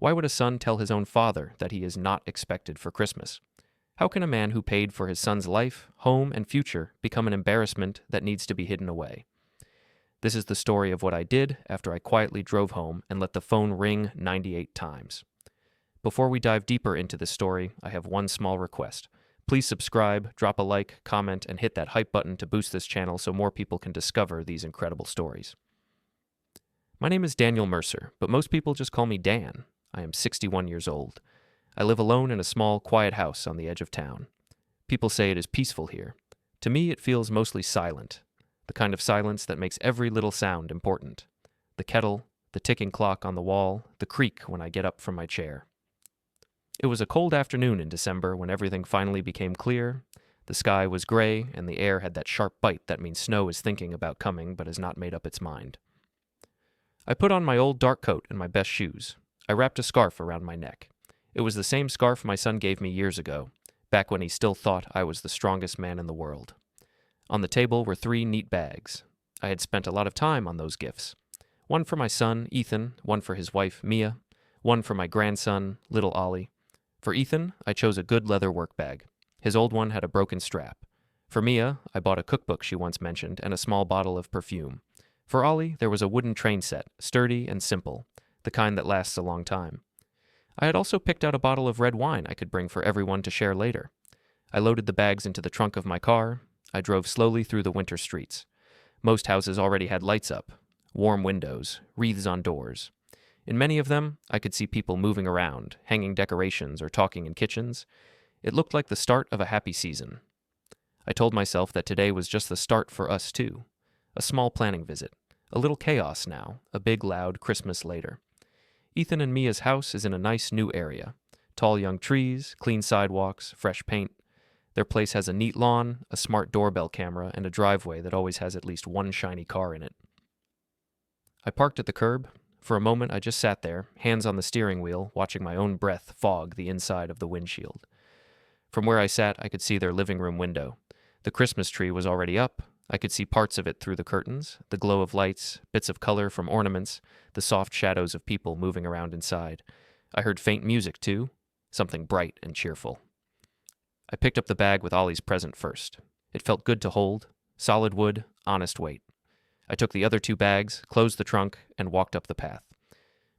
Why would a son tell his own father that he is not expected for Christmas? How can a man who paid for his son's life, home, and future become an embarrassment that needs to be hidden away? This is the story of what I did after I quietly drove home and let the phone ring 98 times. Before we dive deeper into this story, I have one small request. Please subscribe, drop a like, comment, and hit that hype button to boost this channel so more people can discover these incredible stories. My name is Daniel Mercer, but most people just call me Dan. I am 61 years old. I live alone in a small, quiet house on the edge of town. People say it is peaceful here. To me, it feels mostly silent, the kind of silence that makes every little sound important. The kettle, the ticking clock on the wall, the creak when I get up from my chair. It was a cold afternoon in December when everything finally became clear. The sky was gray, and the air had that sharp bite that means snow is thinking about coming but has not made up its mind. I put on my old dark coat and my best shoes. I wrapped a scarf around my neck. It was the same scarf my son gave me years ago, back when he still thought I was the strongest man in the world. On the table were 3 neat bags. I had spent a lot of time on those gifts. One for my son, Ethan, one for his wife, Mia, one for my grandson, little Ollie. For Ethan, I chose a good leather work bag. His old one had a broken strap. For Mia, I bought a cookbook she once mentioned and a small bottle of perfume. For Ollie, there was a wooden train set, sturdy and simple, the kind that lasts a long time. I had also picked out a bottle of red wine I could bring for everyone to share later. I loaded the bags into the trunk of my car. I drove slowly through the winter streets. Most houses already had lights up, warm windows, wreaths on doors. In many of them, I could see people moving around, hanging decorations or talking in kitchens. It looked like the start of a happy season. I told myself that today was just the start for us too. A small planning visit. A little chaos now, a big loud Christmas later. Ethan and Mia's house is in a nice new area. Tall young trees, clean sidewalks, fresh paint. Their place has a neat lawn, a smart doorbell camera, and a driveway that always has at least one shiny car in it. I parked at the curb. For a moment, I just sat there, hands on the steering wheel, watching my own breath fog the inside of the windshield. From where I sat, I could see their living room window. The Christmas tree was already up. I could see parts of it through the curtains, the glow of lights, bits of color from ornaments, the soft shadows of people moving around inside. I heard faint music, too, something bright and cheerful. I picked up the bag with Ollie's present first. It felt good to hold, solid wood, honest weight. I took the other 2 bags, closed the trunk, and walked up the path.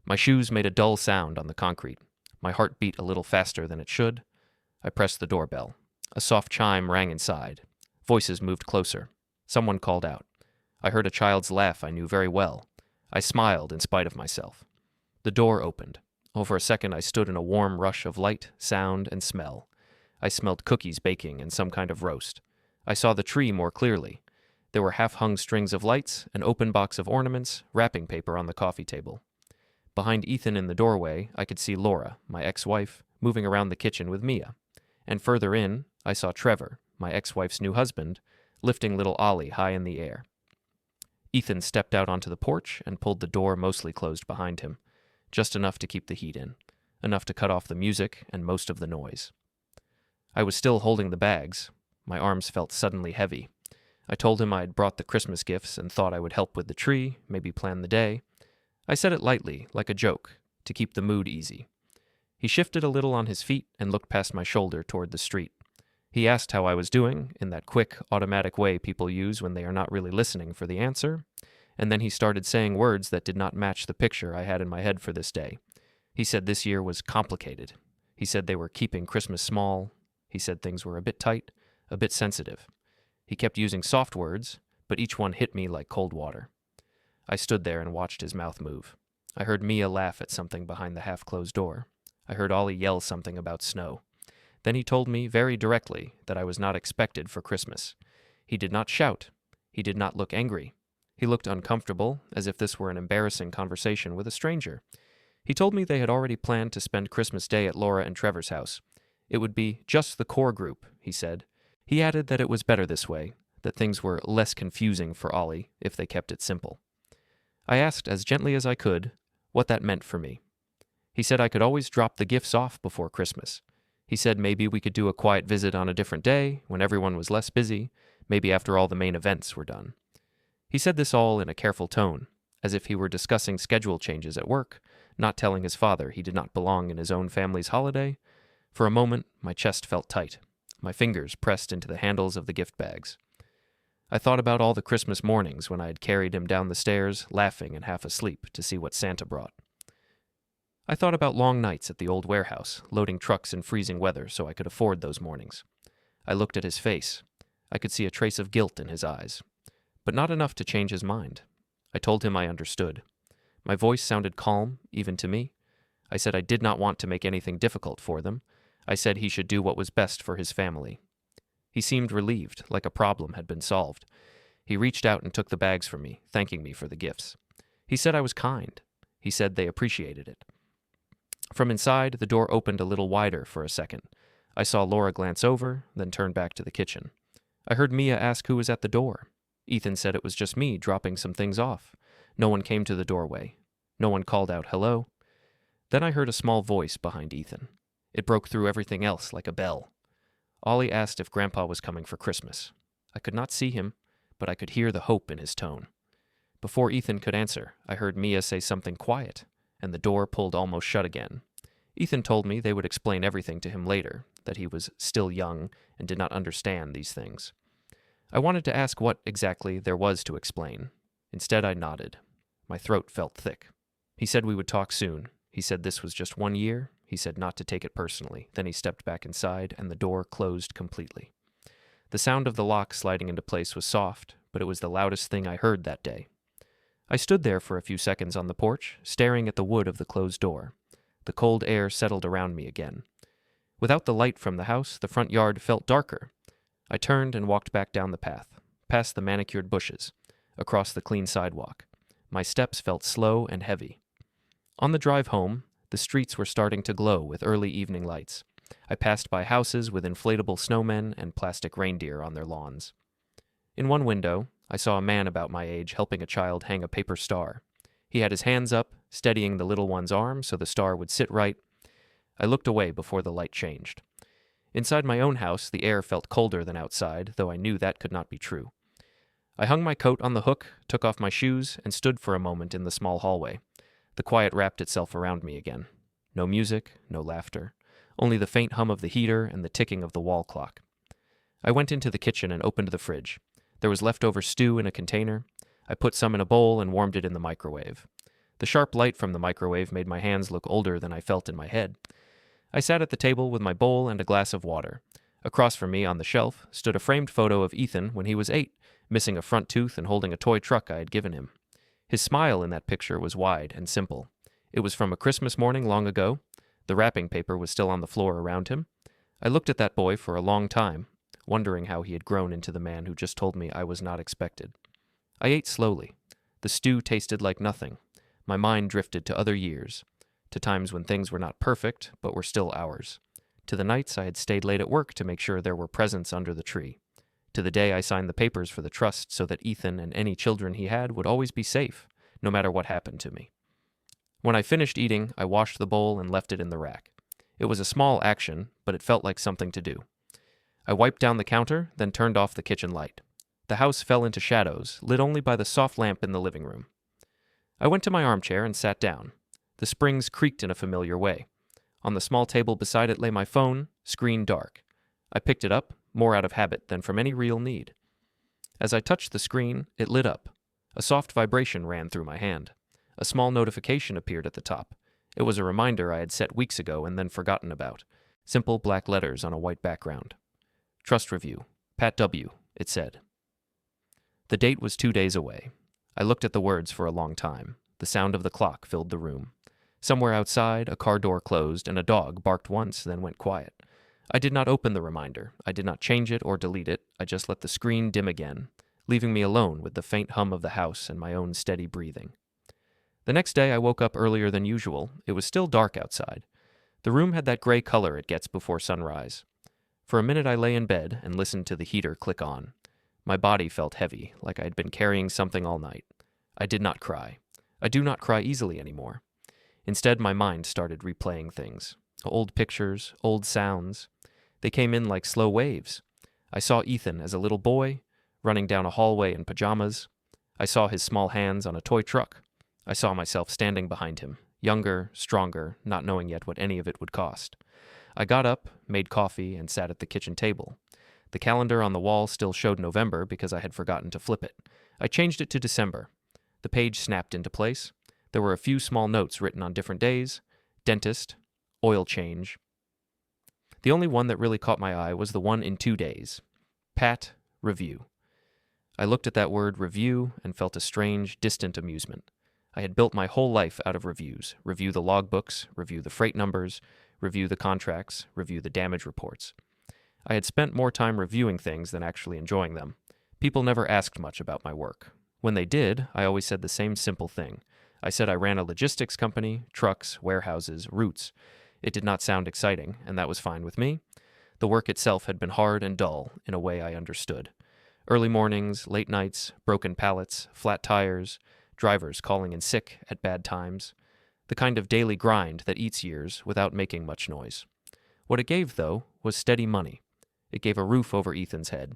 My shoes made a dull sound on the concrete. My heart beat a little faster than it should. I pressed the doorbell. A soft chime rang inside. Voices moved closer. Someone called out. I heard a child's laugh I knew very well. I smiled in spite of myself. The door opened. For a second I stood in a warm rush of light, sound, and smell. I smelled cookies baking and some kind of roast. I saw the tree more clearly. There were half-hung strings of lights, an open box of ornaments, wrapping paper on the coffee table. Behind Ethan in the doorway, I could see Laura, my ex-wife, moving around the kitchen with Mia. And further in, I saw Trevor, my ex-wife's new husband, lifting little Ollie high in the air. Ethan stepped out onto the porch and pulled the door mostly closed behind him, just enough to keep the heat in, enough to cut off the music and most of the noise. I was still holding the bags. My arms felt suddenly heavy. I told him I had brought the Christmas gifts and thought I would help with the tree, maybe plan the day. I said it lightly, like a joke, to keep the mood easy. He shifted a little on his feet and looked past my shoulder toward the street. He asked how I was doing, in that quick, automatic way people use when they are not really listening for the answer, and then he started saying words that did not match the picture I had in my head for this day. He said this year was complicated. He said they were keeping Christmas small. He said things were a bit tight, a bit sensitive. He kept using soft words, but each one hit me like cold water. I stood there and watched his mouth move. I heard Mia laugh at something behind the half-closed door. I heard Ollie yell something about snow. Then he told me very directly that I was not expected for Christmas. He did not shout. He did not look angry. He looked uncomfortable, as if this were an embarrassing conversation with a stranger. He told me they had already planned to spend Christmas Day at Laura and Trevor's house. It would be just the core group, he said. He added that it was better this way, that things were less confusing for Ollie if they kept it simple. I asked as gently as I could what that meant for me. He said I could always drop the gifts off before Christmas. He said maybe we could do a quiet visit on a different day when everyone was less busy, maybe after all the main events were done. He said this all in a careful tone, as if he were discussing schedule changes at work, not telling his father he did not belong in his own family's holiday. For a moment, my chest felt tight, my fingers pressed into the handles of the gift bags. I thought about all the Christmas mornings when I had carried him down the stairs, laughing and half asleep, to see what Santa brought. I thought about long nights at the old warehouse, loading trucks in freezing weather so I could afford those mornings. I looked at his face. I could see a trace of guilt in his eyes, but not enough to change his mind. I told him I understood. My voice sounded calm, even to me. I said I did not want to make anything difficult for them. I said he should do what was best for his family. He seemed relieved, like a problem had been solved. He reached out and took the bags from me, thanking me for the gifts. He said I was kind. He said they appreciated it. From inside, the door opened a little wider for a second. I saw Laura glance over, then turn back to the kitchen. I heard Mia ask who was at the door. Ethan said it was just me dropping some things off. No one came to the doorway. No one called out hello. Then I heard a small voice behind Ethan. It broke through everything else like a bell. Ollie asked if Grandpa was coming for Christmas. I could not see him, but I could hear the hope in his tone. Before Ethan could answer, I heard Mia say something quiet, and the door pulled almost shut again. Ethan told me they would explain everything to him later, that he was still young and did not understand these things. I wanted to ask what exactly there was to explain. Instead, I nodded. My throat felt thick. He said we would talk soon. He said this was just 1 year. He said not to take it personally. Then he stepped back inside, and the door closed completely. The sound of the lock sliding into place was soft, but it was the loudest thing I heard that day. I stood there for a few seconds on the porch, staring at the wood of the closed door. The cold air settled around me again. Without the light from the house, the front yard felt darker. I turned and walked back down the path, past the manicured bushes, across the clean sidewalk. My steps felt slow and heavy. On the drive home, the streets were starting to glow with early evening lights. I passed by houses with inflatable snowmen and plastic reindeer on their lawns. In one window, I saw a man about my age helping a child hang a paper star. He had his hands up, steadying the little one's arm so the star would sit right. I looked away before the light changed. Inside my own house, the air felt colder than outside, though I knew that could not be true. I hung my coat on the hook, took off my shoes, and stood for a moment in the small hallway. The quiet wrapped itself around me again. No music, no laughter, only the faint hum of the heater and the ticking of the wall clock. I went into the kitchen and opened the fridge. There was leftover stew in a container. I put some in a bowl and warmed it in the microwave. The sharp light from the microwave made my hands look older than I felt in my head. I sat at the table with my bowl and a glass of water. Across from me on the shelf stood a framed photo of Ethan when he was 8, missing a front tooth and holding a toy truck I had given him. His smile in that picture was wide and simple. It was from a Christmas morning long ago. The wrapping paper was still on the floor around him. I looked at that boy for a long time, wondering how he had grown into the man who just told me I was not expected. I ate slowly. The stew tasted like nothing. My mind drifted to other years, to times when things were not perfect, but were still ours, to the nights I had stayed late at work to make sure there were presents under the tree, to the day I signed the papers for the trust so that Ethan and any children he had would always be safe, no matter what happened to me. When I finished eating, I washed the bowl and left it in the rack. It was a small action, but it felt like something to do. I wiped down the counter, then turned off the kitchen light. The house fell into shadows, lit only by the soft lamp in the living room. I went to my armchair and sat down. The springs creaked in a familiar way. On the small table beside it lay my phone, screen dark. I picked it up, more out of habit than from any real need. As I touched the screen, it lit up. A soft vibration ran through my hand. A small notification appeared at the top. It was a reminder I had set weeks ago and then forgotten about. Simple black letters on a white background. Trust review. Pat W., it said. The date was 2 days away. I looked at the words for a long time. The sound of the clock filled the room. Somewhere outside, a car door closed and a dog barked once, then went quiet. I did not open the reminder. I did not change it or delete it. I just let the screen dim again, leaving me alone with the faint hum of the house and my own steady breathing. The next day I woke up earlier than usual. It was still dark outside. The room had that gray color it gets before sunrise. For a minute I lay in bed and listened to the heater click on. My body felt heavy, like I had been carrying something all night. I did not cry. I do not cry easily anymore. Instead, my mind started replaying things. Old pictures, old sounds. They came in like slow waves. I saw Ethan as a little boy, running down a hallway in pajamas. I saw his small hands on a toy truck. I saw myself standing behind him, younger, stronger, not knowing yet what any of it would cost. I got up, made coffee, and sat at the kitchen table. The calendar on the wall still showed November because I had forgotten to flip it. I changed it to December. The page snapped into place. There were a few small notes written on different days: dentist, oil change. The only one that really caught my eye was the one in 2 days. Pat, review. I looked at that word review and felt a strange, distant amusement. I had built my whole life out of reviews. Review the logbooks, review the freight numbers, review the contracts, review the damage reports. I had spent more time reviewing things than actually enjoying them. People never asked much about my work. When they did, I always said the same simple thing. I said I ran a logistics company, trucks, warehouses, routes. It did not sound exciting, and that was fine with me. The work itself had been hard and dull in a way I understood. Early mornings, late nights, broken pallets, flat tires, drivers calling in sick at bad times. The kind of daily grind that eats years without making much noise. What it gave, though, was steady money. It gave a roof over Ethan's head.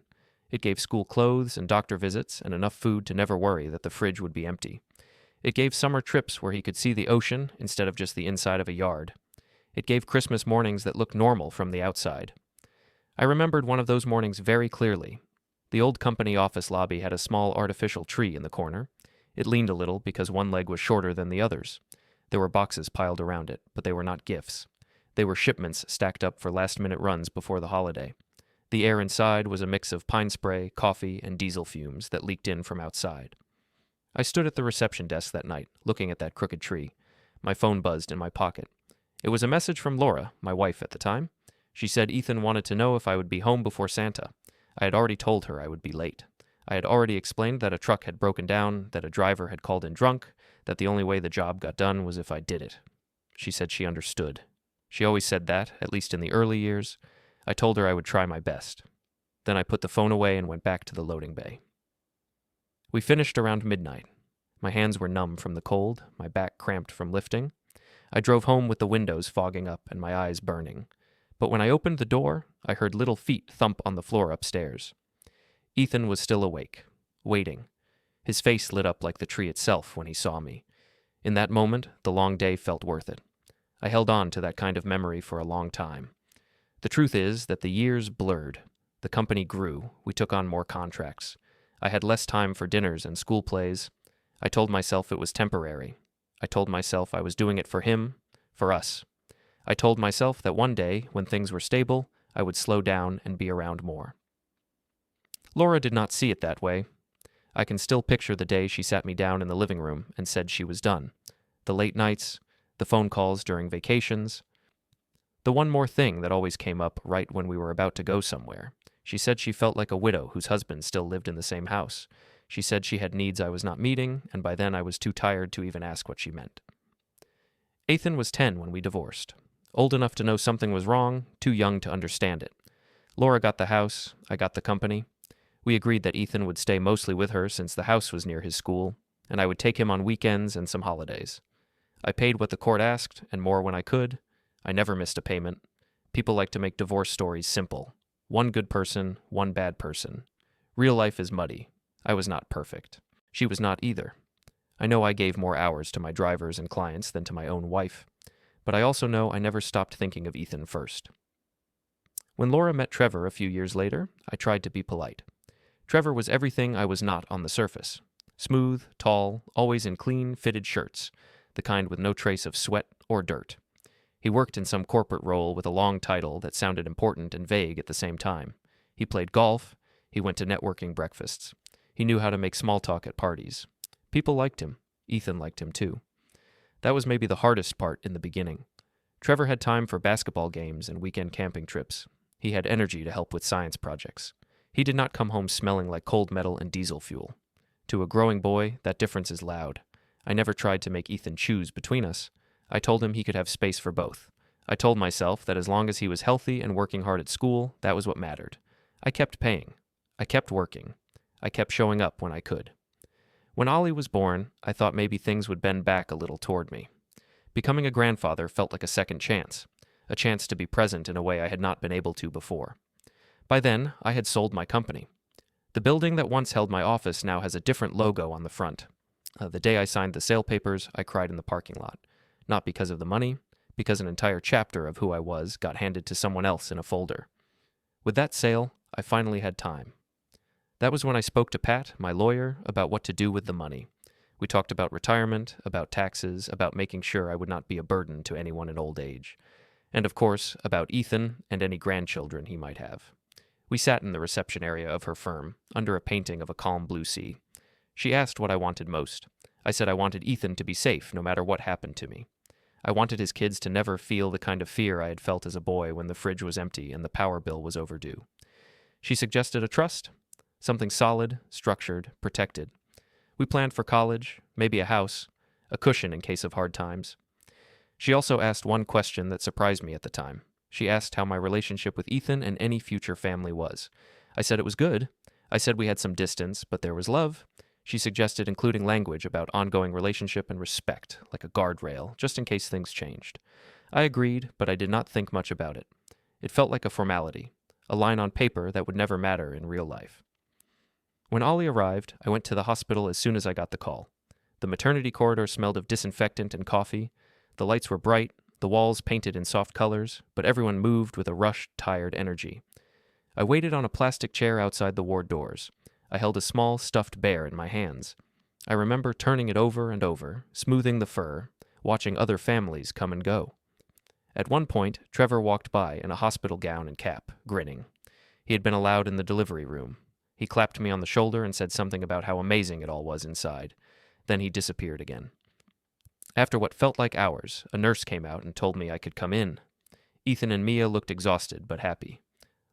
It gave school clothes and doctor visits and enough food to never worry that the fridge would be empty. It gave summer trips where he could see the ocean instead of just the inside of a yard. It gave Christmas mornings that looked normal from the outside. I remembered one of those mornings very clearly. The old company office lobby had a small artificial tree in the corner. It leaned a little because one leg was shorter than the others. There were boxes piled around it, but they were not gifts. They were shipments stacked up for last-minute runs before the holiday. The air inside was a mix of pine spray, coffee, and diesel fumes that leaked in from outside. I stood at the reception desk that night, looking at that crooked tree. My phone buzzed in my pocket. It was a message from Laura, my wife at the time. She said Ethan wanted to know if I would be home before Santa. I had already told her I would be late. I had already explained that a truck had broken down, that a driver had called in drunk, that the only way the job got done was if I did it. She said she understood. She always said that, at least in the early years. I told her I would try my best. Then I put the phone away and went back to the loading bay. We finished around midnight. My hands were numb from the cold, my back cramped from lifting. I drove home with the windows fogging up and my eyes burning. But when I opened the door, I heard little feet thump on the floor upstairs. Ethan was still awake, waiting. His face lit up like the tree itself when he saw me. In that moment, the long day felt worth it. I held on to that kind of memory for a long time. The truth is that the years blurred. The company grew. We took on more contracts. I had less time for dinners and school plays. I told myself it was temporary. I told myself I was doing it for him, for us. I told myself that one day, when things were stable, I would slow down and be around more. Laura did not see it that way. I can still picture the day she sat me down in the living room and said she was done. The late nights, the phone calls during vacations. The one more thing that always came up right when we were about to go somewhere. She said she felt like a widow whose husband still lived in the same house. She said she had needs I was not meeting, and by then I was too tired to even ask what she meant. Ethan was 10 when we divorced. Old enough to know something was wrong, too young to understand it. Laura got the house, I got the company. We agreed that Ethan would stay mostly with her since the house was near his school, and I would take him on weekends and some holidays. I paid what the court asked, and more when I could. I never missed a payment. People like to make divorce stories simple. One good person, one bad person. Real life is muddy. I was not perfect. She was not either. I know I gave more hours to my drivers and clients than to my own wife, but I also know I never stopped thinking of Ethan first. When Laura met Trevor a few years later, I tried to be polite. Trevor was everything I was not on the surface. Smooth, tall, always in clean, fitted shirts, the kind with no trace of sweat or dirt. He worked in some corporate role with a long title that sounded important and vague at the same time. He played golf. He went to networking breakfasts. He knew how to make small talk at parties. People liked him. Ethan liked him too. That was maybe the hardest part in the beginning. Trevor had time for basketball games and weekend camping trips. He had energy to help with science projects. He did not come home smelling like cold metal and diesel fuel. To a growing boy, that difference is loud. I never tried to make Ethan choose between us. I told him he could have space for both. I told myself that as long as he was healthy and working hard at school, that was what mattered. I kept paying. I kept working. I kept showing up when I could. When Ollie was born, I thought maybe things would bend back a little toward me. Becoming a grandfather felt like a second chance, a chance to be present in a way I had not been able to before. By then, I had sold my company. The building that once held my office now has a different logo on the front. The day I signed the sale papers, I cried in the parking lot. Not because of the money, because an entire chapter of who I was got handed to someone else in a folder. With that sale, I finally had time. That was when I spoke to Pat, my lawyer, about what to do with the money. We talked about retirement, about taxes, about making sure I would not be a burden to anyone in old age. And of course, about Ethan and any grandchildren he might have. We sat in the reception area of her firm, under a painting of a calm blue sea. She asked what I wanted most. I said I wanted Ethan to be safe no matter what happened to me. I wanted his kids to never feel the kind of fear I had felt as a boy when the fridge was empty and the power bill was overdue. She suggested a trust, something solid, structured, protected. We planned for college, maybe a house, a cushion in case of hard times. She also asked one question that surprised me at the time. She asked how my relationship with Ethan and any future family was. I said it was good. I said we had some distance, but there was love. She suggested including language about ongoing relationship and respect, like a guardrail, just in case things changed. I agreed, but I did not think much about it. It felt like a formality, a line on paper that would never matter in real life. When Ollie arrived, I went to the hospital as soon as I got the call. The maternity corridor smelled of disinfectant and coffee. The lights were bright, the walls painted in soft colors, but everyone moved with a rushed, tired energy. I waited on a plastic chair outside the ward doors. I held a small, stuffed bear in my hands. I remember turning it over and over, smoothing the fur, watching other families come and go. At one point, Trevor walked by in a hospital gown and cap, grinning. He had been allowed in the delivery room. He clapped me on the shoulder and said something about how amazing it all was inside. Then he disappeared again. After what felt like hours, a nurse came out and told me I could come in. Ethan and Mia looked exhausted but happy.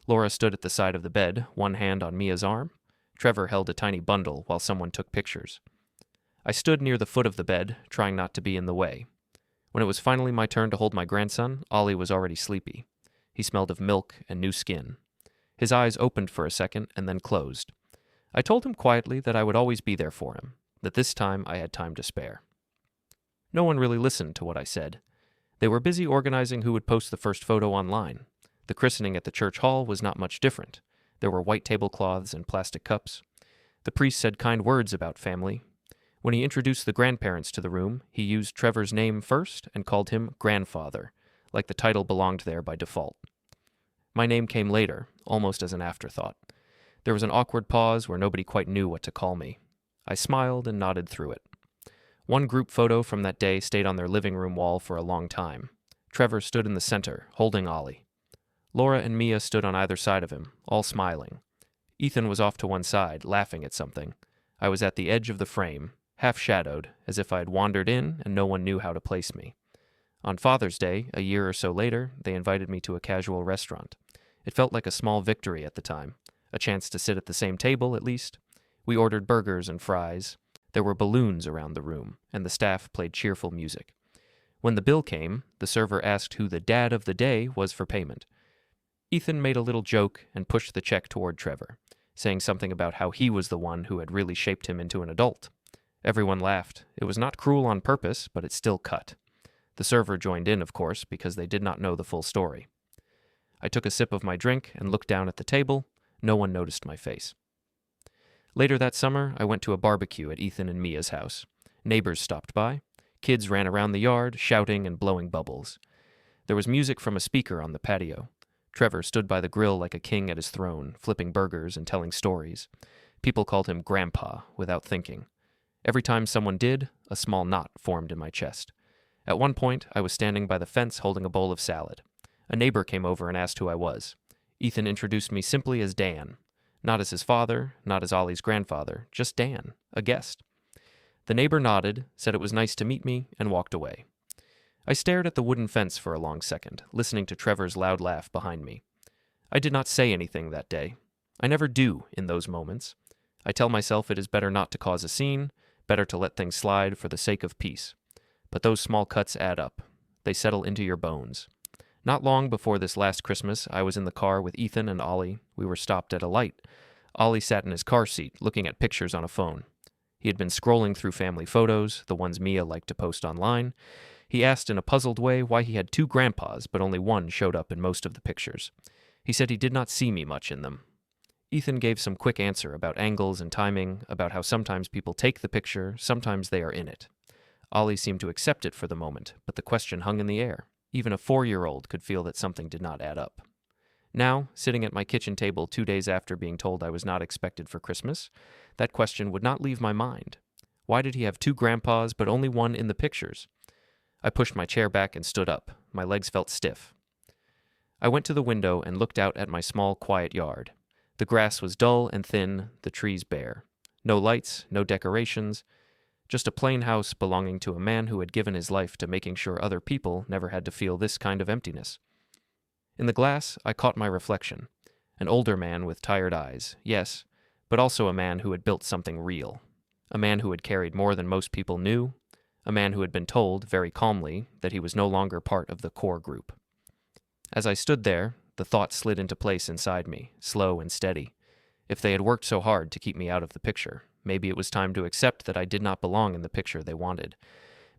Laura stood at the side of the bed, one hand on Mia's arm. Trevor held a tiny bundle while someone took pictures. I stood near the foot of the bed, trying not to be in the way. When it was finally my turn to hold my grandson, Ollie was already sleepy. He smelled of milk and new skin. His eyes opened for a second and then closed. I told him quietly that I would always be there for him, that this time I had time to spare. No one really listened to what I said. They were busy organizing who would post the first photo online. The christening at the church hall was not much different. There were white tablecloths and plastic cups. The priest said kind words about family. When he introduced the grandparents to the room, he used Trevor's name first and called him grandfather, like the title belonged there by default. My name came later, almost as an afterthought. There was an awkward pause where nobody quite knew what to call me. I smiled and nodded through it. One group photo from that day stayed on their living room wall for a long time. Trevor stood in the center, holding Ollie. Laura and Mia stood on either side of him, all smiling. Ethan was off to one side, laughing at something. I was at the edge of the frame, half-shadowed, as if I had wandered in and no one knew how to place me. On Father's Day, a year or so later, they invited me to a casual restaurant. It felt like a small victory at the time, a chance to sit at the same table, at least. We ordered burgers and fries. There were balloons around the room, and the staff played cheerful music. When the bill came, the server asked who the dad of the day was for payment. Ethan made a little joke and pushed the check toward Trevor, saying something about how he was the one who had really shaped him into an adult. Everyone laughed. It was not cruel on purpose, but it still cut. The server joined in, of course, because they did not know the full story. I took a sip of my drink and looked down at the table. No one noticed my face. Later that summer, I went to a barbecue at Ethan and Mia's house. Neighbors stopped by. Kids ran around the yard, shouting and blowing bubbles. There was music from a speaker on the patio. Trevor stood by the grill like a king at his throne, flipping burgers and telling stories. People called him Grandpa, without thinking. Every time someone did, a small knot formed in my chest. At one point, I was standing by the fence holding a bowl of salad. A neighbor came over and asked who I was. Ethan introduced me simply as Dan. Not as his father, not as Ollie's grandfather, just Dan, a guest. The neighbor nodded, said it was nice to meet me, and walked away. I stared at the wooden fence for a long second, listening to Trevor's loud laugh behind me. I did not say anything that day. I never do in those moments. I tell myself it is better not to cause a scene, better to let things slide for the sake of peace. But those small cuts add up. They settle into your bones. Not long before this last Christmas, I was in the car with Ethan and Ollie. We were stopped at a light. Ollie sat in his car seat, looking at pictures on a phone. He had been scrolling through family photos, the ones Mia liked to post online. He asked in a puzzled way why he had two grandpas, but only one showed up in most of the pictures. He said he did not see me much in them. Ethan gave some quick answer about angles and timing, about how sometimes people take the picture, sometimes they are in it. Ollie seemed to accept it for the moment, but the question hung in the air. Even a 4-year-old could feel that something did not add up. Now, sitting at my kitchen table 2 days after being told I was not expected for Christmas, that question would not leave my mind. Why did he have 2 grandpas but only one in the pictures? I pushed my chair back and stood up. My legs felt stiff. I went to the window and looked out at my small, quiet yard. The grass was dull and thin, the trees bare. No lights, no decorations, just a plain house belonging to a man who had given his life to making sure other people never had to feel this kind of emptiness. In the glass, I caught my reflection. An older man with tired eyes, yes, but also a man who had built something real. A man who had carried more than most people knew. A man who had been told, very calmly, that he was no longer part of the core group. As I stood there, the thought slid into place inside me, slow and steady. If they had worked so hard to keep me out of the picture, maybe it was time to accept that I did not belong in the picture they wanted.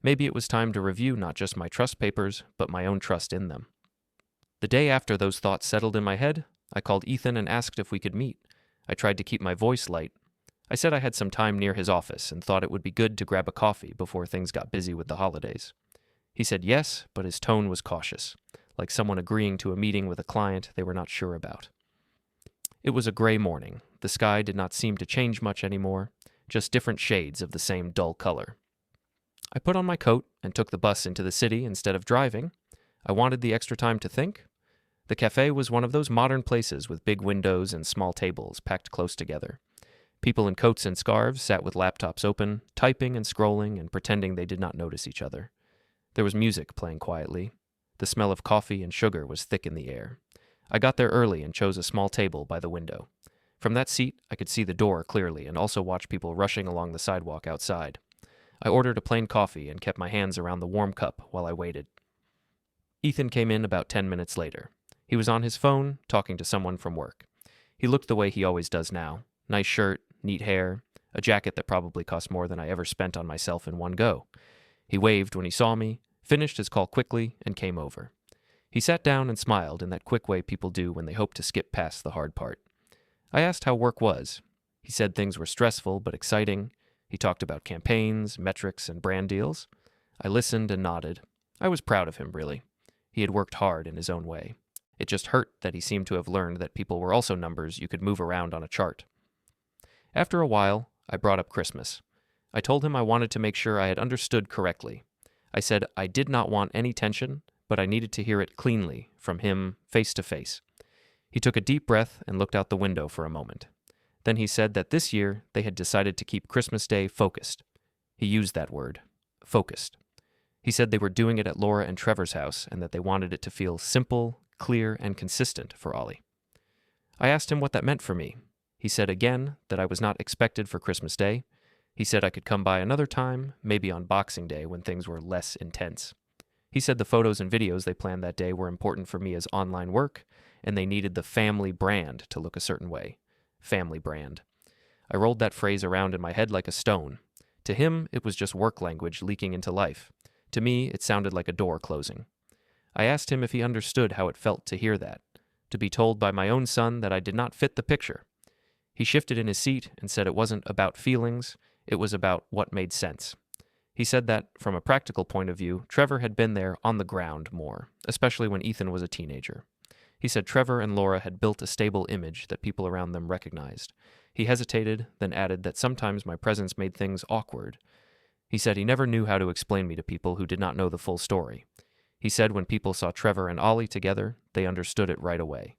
Maybe it was time to review not just my trust papers, but my own trust in them. The day after those thoughts settled in my head, I called Ethan and asked if we could meet. I tried to keep my voice light. I said I had some time near his office and thought it would be good to grab a coffee before things got busy with the holidays. He said yes, but his tone was cautious, like someone agreeing to a meeting with a client they were not sure about. It was a gray morning. The sky did not seem to change much anymore, just different shades of the same dull color. I put on my coat and took the bus into the city instead of driving. I wanted the extra time to think. The cafe was one of those modern places with big windows and small tables packed close together. People in coats and scarves sat with laptops open, typing and scrolling and pretending they did not notice each other. There was music playing quietly. The smell of coffee and sugar was thick in the air. I got there early and chose a small table by the window. From that seat, I could see the door clearly and also watch people rushing along the sidewalk outside. I ordered a plain coffee and kept my hands around the warm cup while I waited. Ethan came in about 10 minutes later. He was on his phone, talking to someone from work. He looked the way he always does now. Nice shirt, neat hair, a jacket that probably cost more than I ever spent on myself in one go. He waved when he saw me, finished his call quickly, and came over. He sat down and smiled in that quick way people do when they hope to skip past the hard part. I asked how work was. He said things were stressful but exciting. He talked about campaigns, metrics, and brand deals. I listened and nodded. I was proud of him, really. He had worked hard in his own way. It just hurt that he seemed to have learned that people were also numbers you could move around on a chart. After a while, I brought up Christmas. I told him I wanted to make sure I had understood correctly. I said I did not want any tension, but I needed to hear it cleanly from him, face to face. He took a deep breath and looked out the window for a moment. Then he said that this year they had decided to keep Christmas Day focused. He used that word, focused. He said they were doing it at Laura and Trevor's house and that they wanted it to feel simple, clear, and consistent for Ollie. I asked him what that meant for me. He said again that I was not expected for Christmas Day. He said I could come by another time, maybe on Boxing Day when things were less intense. He said the photos and videos they planned that day were important for me as online work, and they needed the family brand to look a certain way. Family brand. I rolled that phrase around in my head like a stone. To him, it was just work language leaking into life. To me, it sounded like a door closing. I asked him if he understood how it felt to hear that, to be told by my own son that I did not fit the picture. He shifted in his seat and said it wasn't about feelings, it was about what made sense. He said that, from a practical point of view, Trevor had been there on the ground more, especially when Ethan was a teenager. He said Trevor and Laura had built a stable image that people around them recognized. He hesitated, then added that sometimes my presence made things awkward. He said he never knew how to explain me to people who did not know the full story. He said when people saw Trevor and Ollie together, they understood it right away.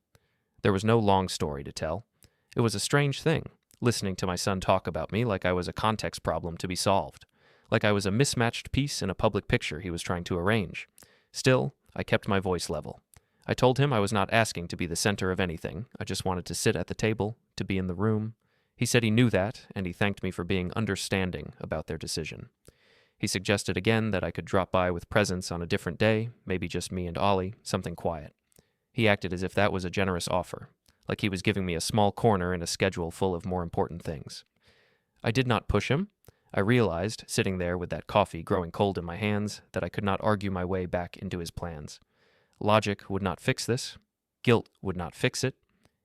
There was no long story to tell. It was a strange thing, listening to my son talk about me like I was a context problem to be solved, like I was a mismatched piece in a public picture he was trying to arrange. Still, I kept my voice level. I told him I was not asking to be the center of anything. I just wanted to sit at the table, to be in the room. He said he knew that, and he thanked me for being understanding about their decision. He suggested again that I could drop by with presents on a different day, maybe just me and Ollie, something quiet. He acted as if that was a generous offer, like he was giving me a small corner in a schedule full of more important things. I did not push him. I realized, sitting there with that coffee growing cold in my hands, that I could not argue my way back into his plans. Logic would not fix this. Guilt would not fix it.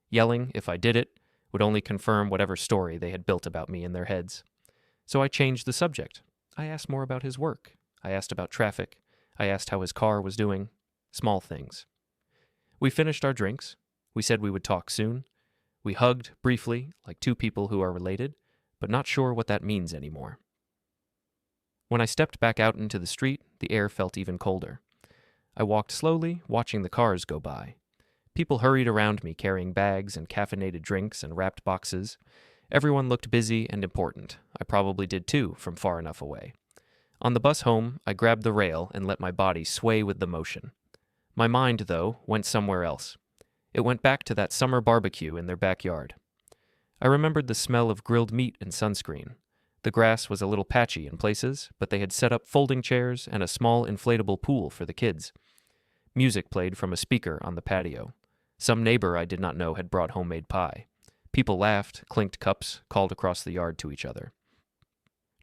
Yelling, if I did it, would only confirm whatever story they had built about me in their heads. So I changed the subject. I asked more about his work. I asked about traffic. I asked how his car was doing. Small things. We finished our drinks. We said we would talk soon. We hugged briefly, like two people who are related, but not sure what that means anymore. When I stepped back out into the street, the air felt even colder. I walked slowly, watching the cars go by. People hurried around me carrying bags and caffeinated drinks and wrapped boxes. Everyone looked busy and important. I probably did too, from far enough away. On the bus home, I grabbed the rail and let my body sway with the motion. My mind, though, went somewhere else. It went back to that summer barbecue in their backyard. I remembered the smell of grilled meat and sunscreen. The grass was a little patchy in places, but they had set up folding chairs and a small inflatable pool for the kids. Music played from a speaker on the patio. Some neighbor I did not know had brought homemade pie. People laughed, clinked cups, called across the yard to each other.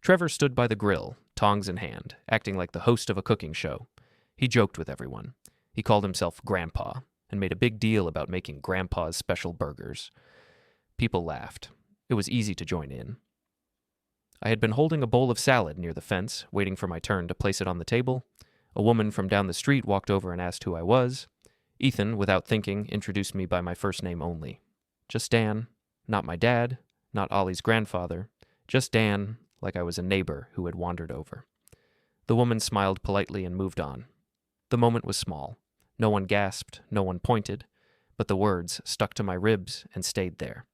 Trevor stood by the grill, tongs in hand, acting like the host of a cooking show. He joked with everyone. He called himself Grandpa, and made a big deal about making Grandpa's special burgers. People laughed. It was easy to join in. I had been holding a bowl of salad near the fence, waiting for my turn to place it on the table. A woman from down the street walked over and asked who I was. Ethan, without thinking, introduced me by my first name only. Just Dan, not my dad, not Ollie's grandfather, just Dan, like I was a neighbor who had wandered over. The woman smiled politely and moved on. The moment was small. No one gasped, no one pointed, but the words stuck to my ribs and stayed there.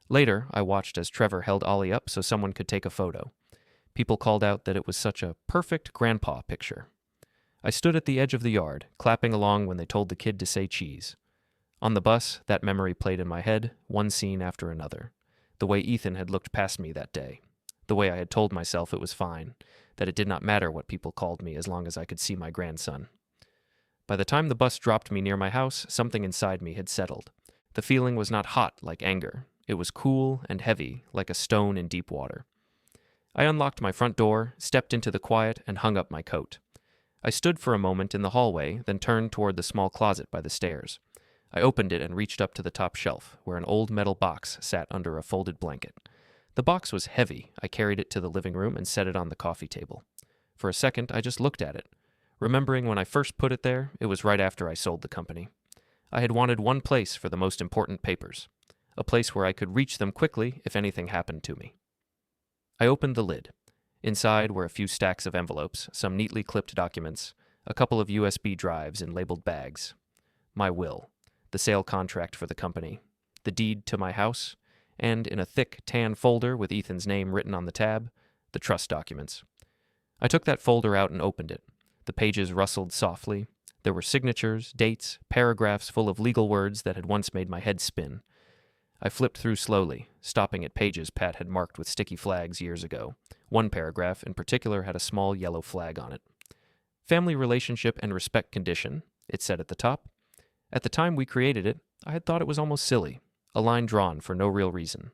Later, I watched as Trevor held Ollie up so someone could take a photo. People called out that it was such a perfect grandpa picture. I stood at the edge of the yard, clapping along when they told the kid to say cheese. On the bus, that memory played in my head, one scene after another. The way Ethan had looked past me that day. The way I had told myself it was fine, that it did not matter what people called me as long as I could see my grandson. By the time the bus dropped me near my house, something inside me had settled. The feeling was not hot like anger. It was cool and heavy, like a stone in deep water. I unlocked my front door, stepped into the quiet, and hung up my coat. I stood for a moment in the hallway, then turned toward the small closet by the stairs. I opened it and reached up to the top shelf, where an old metal box sat under a folded blanket. The box was heavy. I carried it to the living room and set it on the coffee table. For a second, I just looked at it. Remembering when I first put it there, it was right after I sold the company. I had wanted one place for the most important papers, a place where I could reach them quickly if anything happened to me. I opened the lid. Inside were a few stacks of envelopes, some neatly clipped documents, a couple of USB drives in labeled bags. My will, the sale contract for the company, the deed to my house, and in a thick tan folder with Ethan's name written on the tab, the trust documents. I took that folder out and opened it. The pages rustled softly. There were signatures, dates, paragraphs full of legal words that had once made my head spin. I flipped through slowly, stopping at pages Pat had marked with sticky flags years ago. One paragraph in particular had a small yellow flag on it. Family relationship and respect condition, it said at the top. At the time we created it, I had thought it was almost silly, a line drawn for no real reason.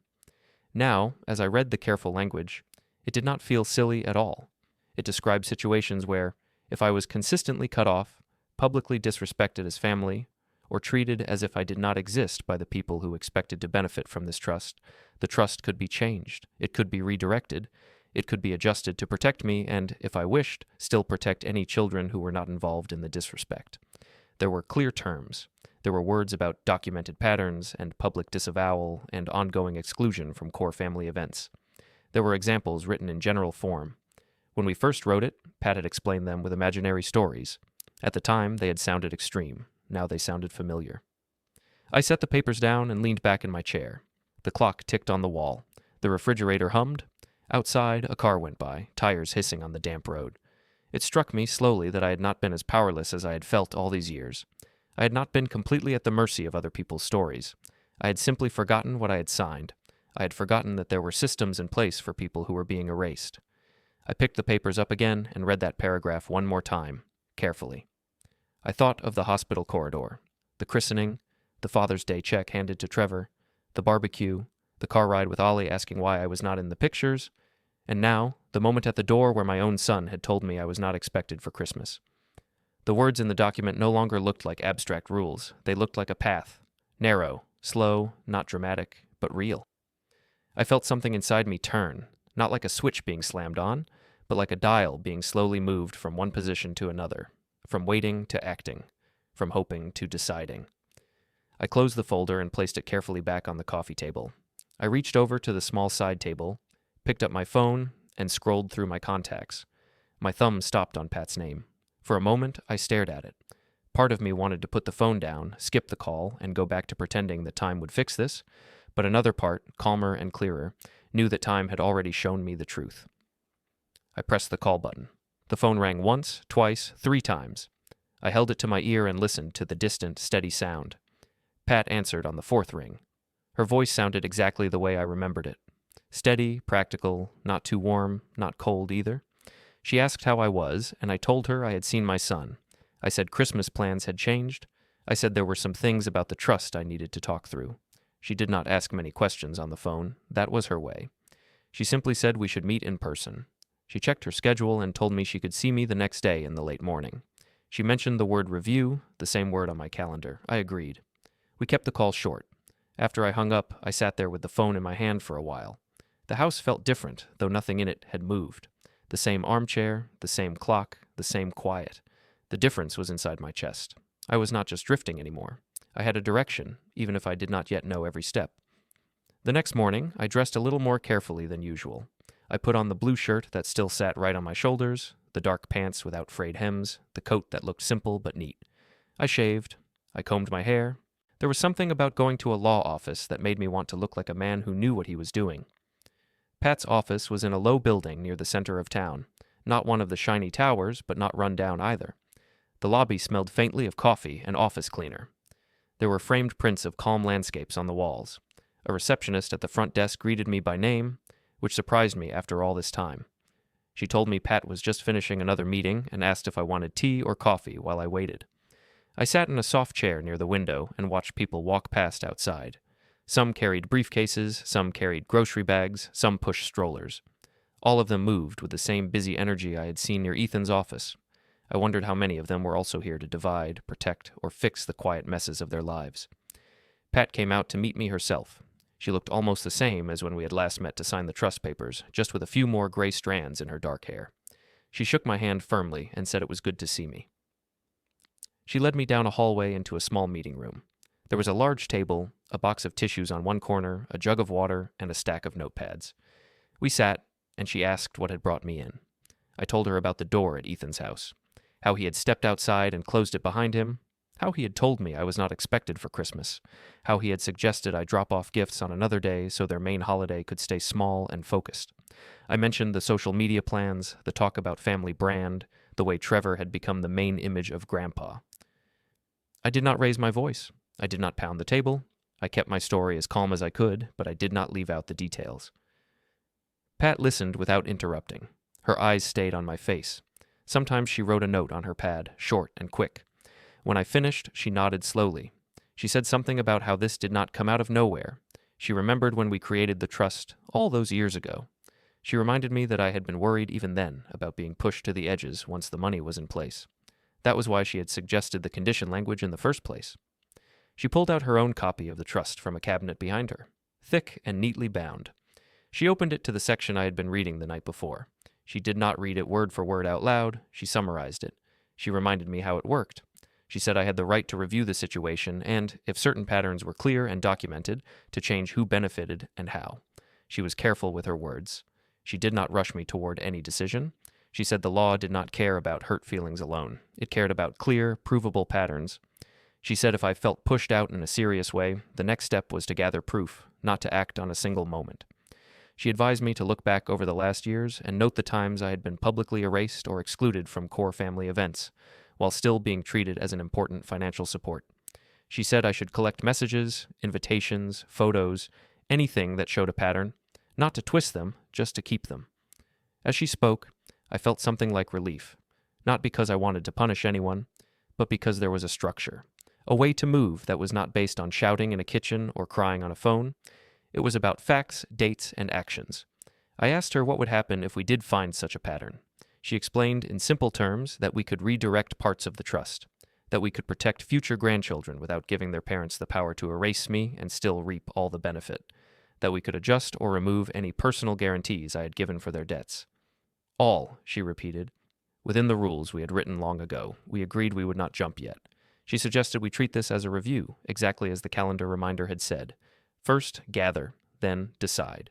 Now, as I read the careful language, it did not feel silly at all. It described situations where, if I was consistently cut off, publicly disrespected as family, or treated as if I did not exist by the people who expected to benefit from this trust, the trust could be changed, it could be redirected, it could be adjusted to protect me and, if I wished, still protect any children who were not involved in the disrespect. There were clear terms. There were words about documented patterns and public disavowal and ongoing exclusion from core family events. There were examples written in general form. When we first wrote it, Pat had explained them with imaginary stories. At the time, they had sounded extreme. Now they sounded familiar. I set the papers down and leaned back in my chair. The clock ticked on the wall. The refrigerator hummed. Outside, a car went by, tires hissing on the damp road. It struck me slowly that I had not been as powerless as I had felt all these years. I had not been completely at the mercy of other people's stories. I had simply forgotten what I had signed. I had forgotten that there were systems in place for people who were being erased. I picked the papers up again and read that paragraph one more time, carefully. I thought of the hospital corridor, the christening, the Father's Day check handed to Trevor, the barbecue, the car ride with Ollie asking why I was not in the pictures, and now, the moment at the door where my own son had told me I was not expected for Christmas. The words in the document no longer looked like abstract rules. They looked like a path, narrow, slow, not dramatic, but real. I felt something inside me turn, not like a switch being slammed on, but like a dial being slowly moved from one position to another, from waiting to acting, from hoping to deciding. I closed the folder and placed it carefully back on the coffee table. I reached over to the small side table, picked up my phone, and scrolled through my contacts. My thumb stopped on Pat's name. For a moment, I stared at it. Part of me wanted to put the phone down, skip the call, and go back to pretending that time would fix this, but another part, calmer and clearer, knew that time had already shown me the truth. I pressed the call button. The phone rang once, twice, 3 times. I held it to my ear and listened to the distant, steady sound. Pat answered on the 4th ring. Her voice sounded exactly the way I remembered it. Steady, practical, not too warm, not cold either. She asked how I was, and I told her I had seen my son. I said Christmas plans had changed. I said there were some things about the trust I needed to talk through. She did not ask many questions on the phone. That was her way. She simply said we should meet in person. She checked her schedule and told me she could see me the next day in the late morning. She mentioned the word review, the same word on my calendar. I agreed. We kept the call short. After I hung up, I sat there with the phone in my hand for a while. The house felt different, though nothing in it had moved. The same armchair, the same clock, the same quiet. The difference was inside my chest. I was not just drifting anymore. I had a direction, even if I did not yet know every step. The next morning, I dressed a little more carefully than usual. I put on the blue shirt that still sat right on my shoulders, the dark pants without frayed hems, the coat that looked simple but neat. I shaved. I combed my hair. There was something about going to a law office that made me want to look like a man who knew what he was doing. Pat's office was in a low building near the center of town, not one of the shiny towers, but not run down either. The lobby smelled faintly of coffee and office cleaner. There were framed prints of calm landscapes on the walls. A receptionist at the front desk greeted me by name, which surprised me after all this time. She told me Pat was just finishing another meeting and asked if I wanted tea or coffee while I waited. I sat in a soft chair near the window and watched people walk past outside. Some carried briefcases, some carried grocery bags, some pushed strollers. All of them moved with the same busy energy I had seen near Ethan's office. I wondered how many of them were also here to divide, protect, or fix the quiet messes of their lives. Pat came out to meet me herself. She looked almost the same as when we had last met to sign the trust papers, just with a few more gray strands in her dark hair. She shook my hand firmly and said it was good to see me. She led me down a hallway into a small meeting room. There was a large table, a box of tissues on one corner, a jug of water, and a stack of notepads. We sat, and she asked what had brought me in. I told her about the door at Ethan's house, how he had stepped outside and closed it behind him, how he had told me I was not expected for Christmas, how he had suggested I drop off gifts on another day so their main holiday could stay small and focused. I mentioned the social media plans, the talk about family brand, the way Trevor had become the main image of Grandpa. I did not raise my voice. I did not pound the table. I kept my story as calm as I could, but I did not leave out the details. Pat listened without interrupting. Her eyes stayed on my face. Sometimes she wrote a note on her pad, short and quick. When I finished, she nodded slowly. She said something about how this did not come out of nowhere. She remembered when we created the trust all those years ago. She reminded me that I had been worried even then about being pushed to the edges once the money was in place. That was why she had suggested the condition language in the first place. She pulled out her own copy of the trust from a cabinet behind her, thick and neatly bound. She opened it to the section I had been reading the night before. She did not read it word for word out loud. She summarized it. She reminded me how it worked. She said I had the right to review the situation and, if certain patterns were clear and documented, to change who benefited and how. She was careful with her words. She did not rush me toward any decision. She said the law did not care about hurt feelings alone. It cared about clear, provable patterns. She said if I felt pushed out in a serious way, the next step was to gather proof, not to act on a single moment. She advised me to look back over the last years and note the times I had been publicly erased or excluded from core family events, while still being treated as an important financial support. She said I should collect messages, invitations, photos, anything that showed a pattern, not to twist them, just to keep them. As she spoke, I felt something like relief, not because I wanted to punish anyone, but because there was a structure. A way to move that was not based on shouting in a kitchen or crying on a phone. It was about facts, dates, and actions. I asked her what would happen if we did find such a pattern. She explained in simple terms that we could redirect parts of the trust, that we could protect future grandchildren without giving their parents the power to erase me and still reap all the benefit, that we could adjust or remove any personal guarantees I had given for their debts. All, she repeated. Within the rules we had written long ago, we agreed we would not jump yet. She suggested we treat this as a review, exactly as the calendar reminder had said. First, gather, then decide.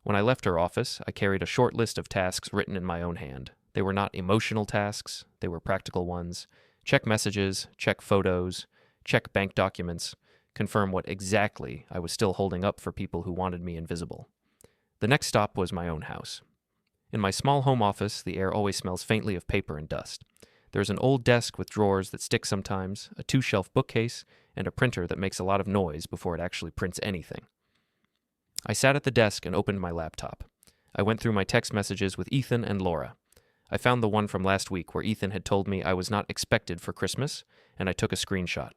When I left her office, I carried a short list of tasks written in my own hand. They were not emotional tasks, they were practical ones. Check messages, check photos, check bank documents, confirm what exactly I was still holding up for people who wanted me invisible. The next stop was my own house. In my small home office, the air always smells faintly of paper and dust. There's an old desk with drawers that stick sometimes, a 2-shelf bookcase, and a printer that makes a lot of noise before it actually prints anything. I sat at the desk and opened my laptop. I went through my text messages with Ethan and Laura. I found the one from last week where Ethan had told me I was not expected for Christmas, and I took a screenshot.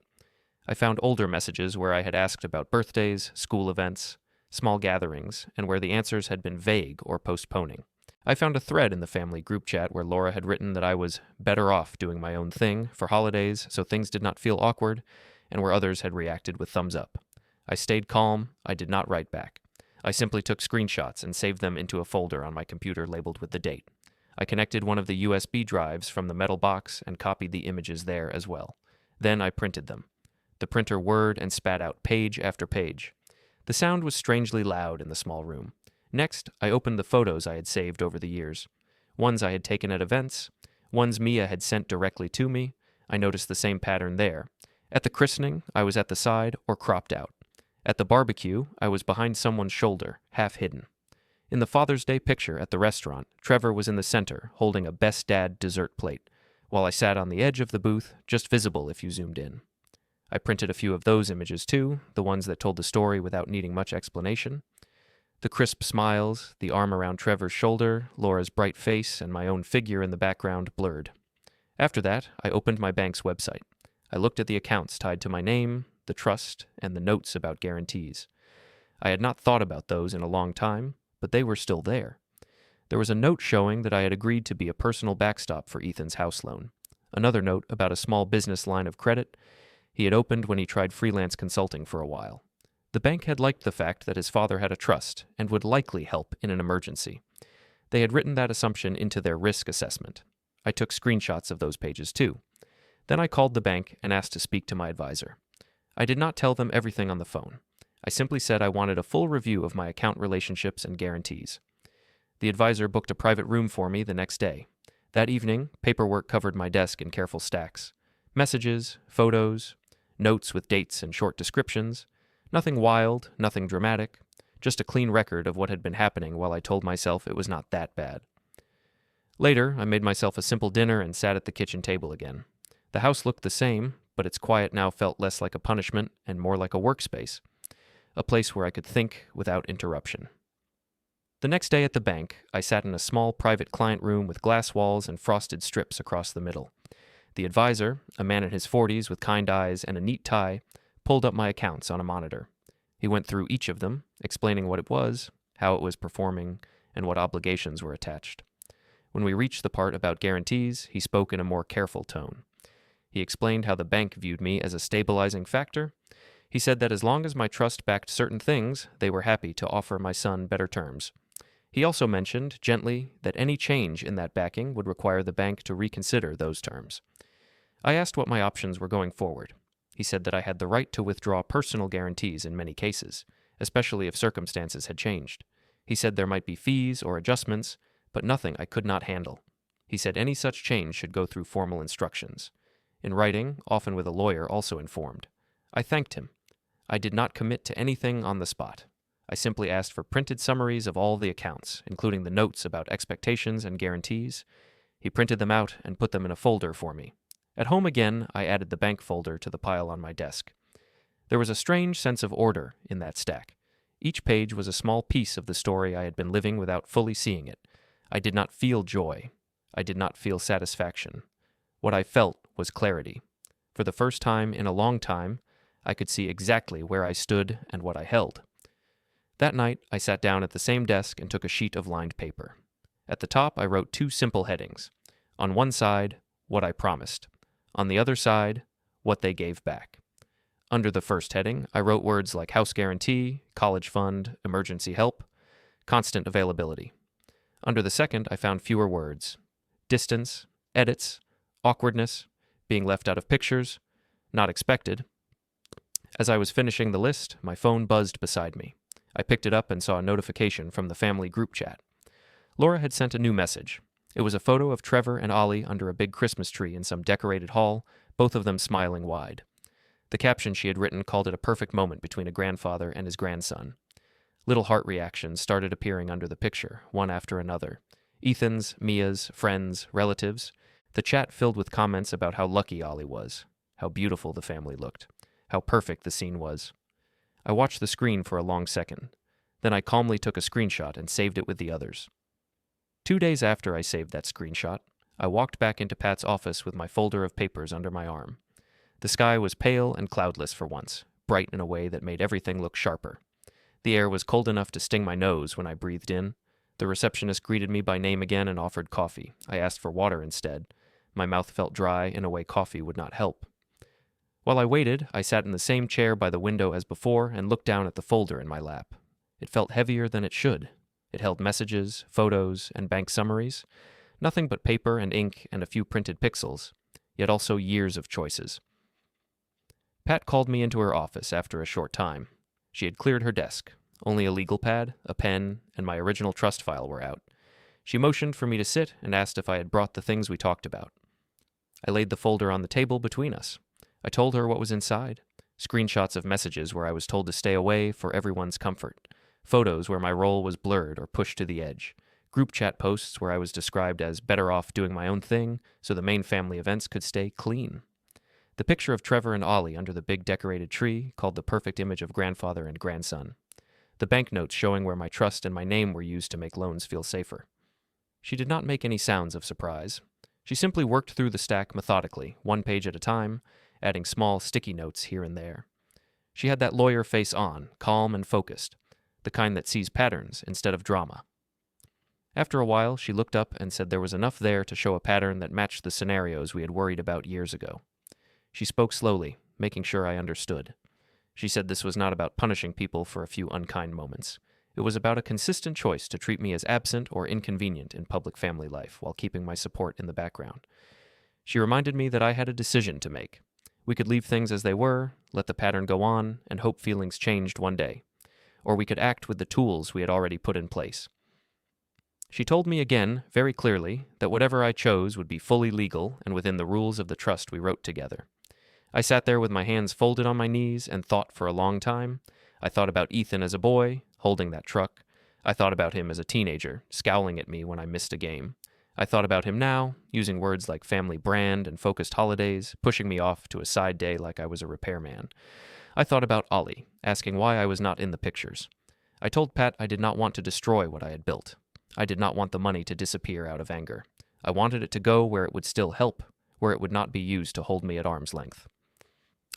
I found older messages where I had asked about birthdays, school events, small gatherings, and where the answers had been vague or postponing. I found a thread in the family group chat where Laura had written that I was better off doing my own thing for holidays so things did not feel awkward, and where others had reacted with thumbs up. I stayed calm. I did not write back. I simply took screenshots and saved them into a folder on my computer labeled with the date. I connected one of the USB drives from the metal box and copied the images there as well. Then I printed them. The printer whirred and spat out page after page. The sound was strangely loud in the small room. Next, I opened the photos I had saved over the years. Ones I had taken at events, ones Mia had sent directly to me. I noticed the same pattern there. At the christening, I was at the side or cropped out. At the barbecue, I was behind someone's shoulder, half hidden. In the Father's Day picture at the restaurant, Trevor was in the center, holding a Best Dad dessert plate, while I sat on the edge of the booth, just visible if you zoomed in. I printed a few of those images too, the ones that told the story without needing much explanation. The crisp smiles, the arm around Trevor's shoulder, Laura's bright face, and my own figure in the background blurred. After that, I opened my bank's website. I looked at the accounts tied to my name, the trust, and the notes about guarantees. I had not thought about those in a long time, but they were still there. There was a note showing that I had agreed to be a personal backstop for Ethan's house loan. Another note about a small business line of credit he had opened when he tried freelance consulting for a while. The bank had liked the fact that his father had a trust and would likely help in an emergency. They had written that assumption into their risk assessment. I took screenshots of those pages too. Then I called the bank and asked to speak to my advisor. I did not tell them everything on the phone. I simply said I wanted a full review of my account relationships and guarantees. The advisor booked a private room for me the next day. That evening, paperwork covered my desk in careful stacks. Messages, photos, notes with dates and short descriptions. Nothing wild, nothing dramatic, just a clean record of what had been happening while I told myself it was not that bad. Later, I made myself a simple dinner and sat at the kitchen table again. The house looked the same, but its quiet now felt less like a punishment and more like a workspace, a place where I could think without interruption. The next day at the bank, I sat in a small private client room with glass walls and frosted strips across the middle. The advisor, a man in his 40s with kind eyes and a neat tie, pulled up my accounts on a monitor. He went through each of them, explaining what it was, how it was performing, and what obligations were attached. When we reached the part about guarantees, he spoke in a more careful tone. He explained how the bank viewed me as a stabilizing factor. He said that as long as my trust backed certain things, they were happy to offer my son better terms. He also mentioned, gently, that any change in that backing would require the bank to reconsider those terms. I asked what my options were going forward. He said that I had the right to withdraw personal guarantees in many cases, especially if circumstances had changed. He said there might be fees or adjustments, but nothing I could not handle. He said any such change should go through formal instructions. In writing, often with a lawyer also informed. I thanked him. I did not commit to anything on the spot. I simply asked for printed summaries of all the accounts, including the notes about expectations and guarantees. He printed them out and put them in a folder for me. At home again, I added the bank folder to the pile on my desk. There was a strange sense of order in that stack. Each page was a small piece of the story I had been living without fully seeing it. I did not feel joy. I did not feel satisfaction. What I felt was clarity. For the first time in a long time, I could see exactly where I stood and what I held. That night, I sat down at the same desk and took a sheet of lined paper. At the top, I wrote 2 simple headings. On one side, what I promised. On the other side, what they gave back. Under the first heading, I wrote words like house guarantee, college fund, emergency help, constant availability. Under the second, I found fewer words: distance, edits, awkwardness, being left out of pictures, not expected. As I was finishing the list, my phone buzzed beside me. I picked it up and saw a notification from the family group chat. Laura had sent a new message. It was a photo of Trevor and Ollie under a big Christmas tree in some decorated hall, both of them smiling wide. The caption she had written called it a perfect moment between a grandfather and his grandson. Little heart reactions started appearing under the picture, one after another. Ethan's, Mia's, friends, relatives. The chat filled with comments about how lucky Ollie was, how beautiful the family looked, how perfect the scene was. I watched the screen for a long second. Then I calmly took a screenshot and saved it with the others. 2 days after I saved that screenshot, I walked back into Pat's office with my folder of papers under my arm. The sky was pale and cloudless for once, bright in a way that made everything look sharper. The air was cold enough to sting my nose when I breathed in. The receptionist greeted me by name again and offered coffee. I asked for water instead. My mouth felt dry in a way coffee would not help. While I waited, I sat in the same chair by the window as before and looked down at the folder in my lap. It felt heavier than it should. It held messages, photos, and bank summaries. Nothing but paper and ink and a few printed pixels, yet also years of choices. Pat called me into her office after a short time. She had cleared her desk. Only a legal pad, a pen, and my original trust file were out. She motioned for me to sit and asked if I had brought the things we talked about. I laid the folder on the table between us. I told her what was inside. Screenshots of messages where I was told to stay away for everyone's comfort. Photos where my role was blurred or pushed to the edge. Group chat posts where I was described as better off doing my own thing so the main family events could stay clean. The picture of Trevor and Ollie under the big decorated tree called the perfect image of grandfather and grandson. The banknotes showing where my trust and my name were used to make loans feel safer. She did not make any sounds of surprise. She simply worked through the stack methodically, one page at a time, adding small sticky notes here and there. She had that lawyer face on, calm and focused, the kind that sees patterns instead of drama. After a while, she looked up and said there was enough there to show a pattern that matched the scenarios we had worried about years ago. She spoke slowly, making sure I understood. She said this was not about punishing people for a few unkind moments. It was about a consistent choice to treat me as absent or inconvenient in public family life while keeping my support in the background. She reminded me that I had a decision to make. We could leave things as they were, let the pattern go on, and hope feelings changed one day. Or we could act with the tools we had already put in place. She told me again, very clearly, that whatever I chose would be fully legal and within the rules of the trust we wrote together. I sat there with my hands folded on my knees and thought for a long time. I thought about Ethan as a boy, holding that truck. I thought about him as a teenager, scowling at me when I missed a game. I thought about him now, using words like family brand and focused holidays, pushing me off to a side day like I was a repairman. I thought about Ollie, asking why I was not in the pictures. I told Pat I did not want to destroy what I had built. I did not want the money to disappear out of anger. I wanted it to go where it would still help, where it would not be used to hold me at arm's length.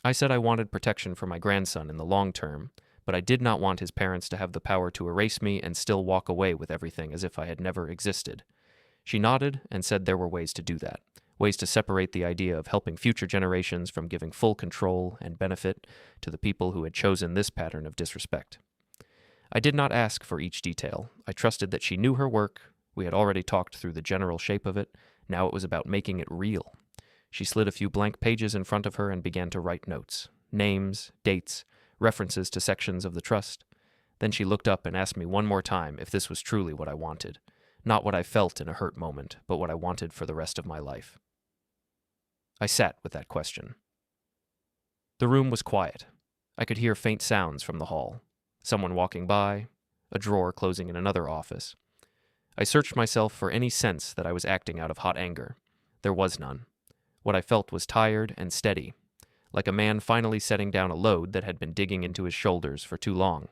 I said I wanted protection for my grandson in the long term, but I did not want his parents to have the power to erase me and still walk away with everything as if I had never existed. She nodded and said there were ways to do that, ways to separate the idea of helping future generations from giving full control and benefit to the people who had chosen this pattern of disrespect. I did not ask for each detail. I trusted that she knew her work. We had already talked through the general shape of it. Now it was about making it real. She slid a few blank pages in front of her and began to write notes, names, dates, references to sections of the trust. Then she looked up and asked me one more time if this was truly what I wanted. Not what I felt in a hurt moment, but what I wanted for the rest of my life. I sat with that question. The room was quiet. I could hear faint sounds from the hall. Someone walking by, a drawer closing in another office. I searched myself for any sense that I was acting out of hot anger. There was none. What I felt was tired and steady, like a man finally setting down a load that had been digging into his shoulders for too long.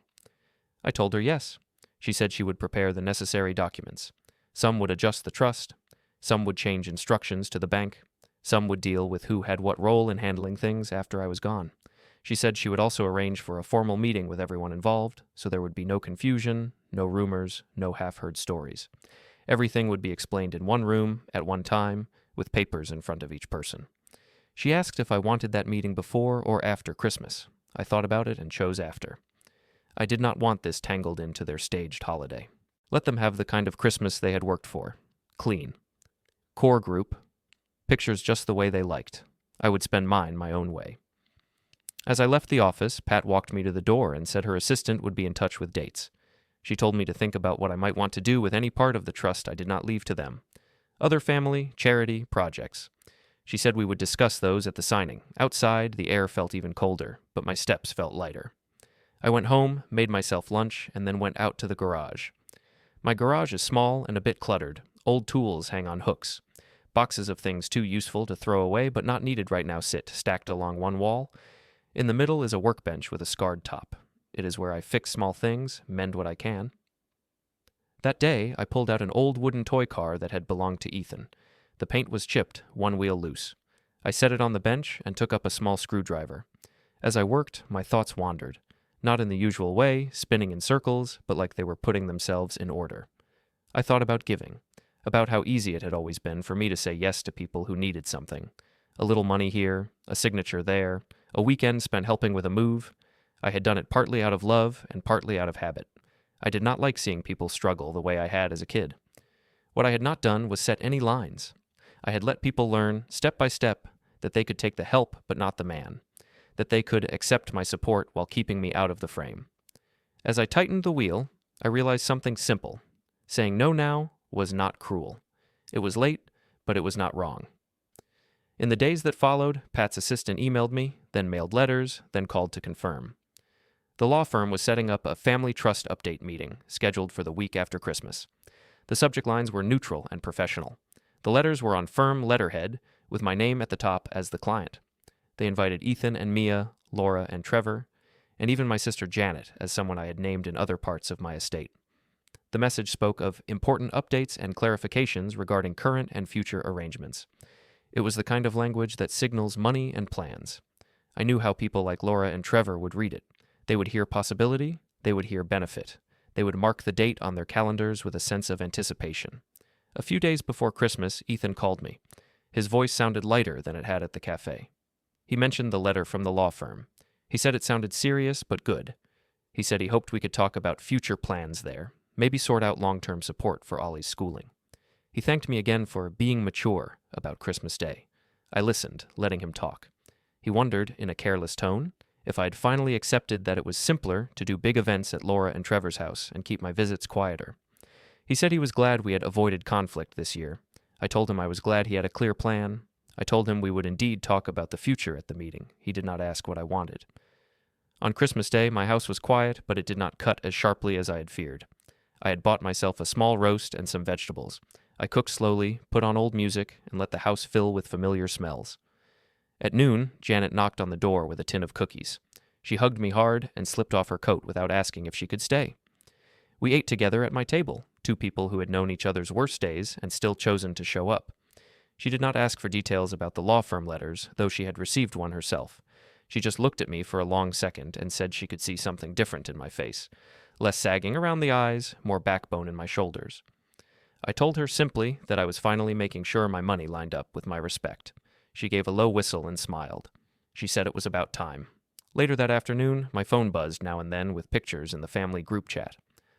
I told her yes. She said she would prepare the necessary documents. Some would adjust the trust, some would change instructions to the bank, some would deal with who had what role in handling things after I was gone. She said she would also arrange for a formal meeting with everyone involved, so there would be no confusion, no rumors, no half-heard stories. Everything would be explained in one room, at one time, with papers in front of each person. She asked if I wanted that meeting before or after Christmas. I thought about it and chose after. I did not want this tangled into their staged holiday. Let them have the kind of Christmas they had worked for. Clean. Core group. Pictures just the way they liked. I would spend mine my own way. As I left the office, Pat walked me to the door and said her assistant would be in touch with dates. She told me to think about what I might want to do with any part of the trust I did not leave to them. Other family, charity, projects. She said we would discuss those at the signing. Outside, the air felt even colder, but my steps felt lighter. I went home, made myself lunch, and then went out to the garage. My garage is small and a bit cluttered. Old tools hang on hooks. Boxes of things too useful to throw away but not needed right now sit, stacked along one wall. In the middle is a workbench with a scarred top. It is where I fix small things, mend what I can. That day, I pulled out an old wooden toy car that had belonged to Ethan. The paint was chipped, one wheel loose. I set it on the bench and took up a small screwdriver. As I worked, my thoughts wandered. Not in the usual way, spinning in circles, but like they were putting themselves in order. I thought about giving, about how easy it had always been for me to say yes to people who needed something. A little money here, a signature there, a weekend spent helping with a move. I had done it partly out of love and partly out of habit. I did not like seeing people struggle the way I had as a kid. What I had not done was set any lines. I had let people learn, step by step, that they could take the help but not the man, that they could accept my support while keeping me out of the frame. As I tightened the wheel, I realized something simple. Saying no now was not cruel. It was late, but it was not wrong. In the days that followed, Pat's assistant emailed me, then mailed letters, then called to confirm. The law firm was setting up a family trust update meeting, scheduled for the week after Christmas. The subject lines were neutral and professional. The letters were on firm letterhead, with my name at the top as the client. They invited Ethan and Mia, Laura and Trevor, and even my sister Janet as someone I had named in other parts of my estate. The message spoke of important updates and clarifications regarding current and future arrangements. It was the kind of language that signals money and plans. I knew how people like Laura and Trevor would read it. They would hear possibility, they would hear benefit. They would mark the date on their calendars with a sense of anticipation. A few days before Christmas, Ethan called me. His voice sounded lighter than it had at the cafe. He mentioned the letter from the law firm. He said it sounded serious but good. He said he hoped we could talk about future plans there, maybe sort out long-term support for Ollie's schooling. He thanked me again for being mature about Christmas Day. I listened, letting him talk. He wondered, in a careless tone, if I had finally accepted that it was simpler to do big events at Laura and Trevor's house and keep my visits quieter. He said he was glad we had avoided conflict this year. I told him I was glad he had a clear plan. I told him we would indeed talk about the future at the meeting. He did not ask what I wanted. On Christmas Day, my house was quiet, but it did not cut as sharply as I had feared. I had bought myself a small roast and some vegetables. I cooked slowly, put on old music, and let the house fill with familiar smells. At noon, Janet knocked on the door with a tin of cookies. She hugged me hard and slipped off her coat without asking if she could stay. We ate together at my table, two people who had known each other's worst days and still chosen to show up. She did not ask for details about the law firm letters, though she had received one herself. She just looked at me for a long second and said she could see something different in my face. Less sagging around the eyes, more backbone in my shoulders. I told her simply that I was finally making sure my money lined up with my respect. She gave a low whistle and smiled. She said it was about time. Later that afternoon, my phone buzzed now and then with pictures in the family group chat.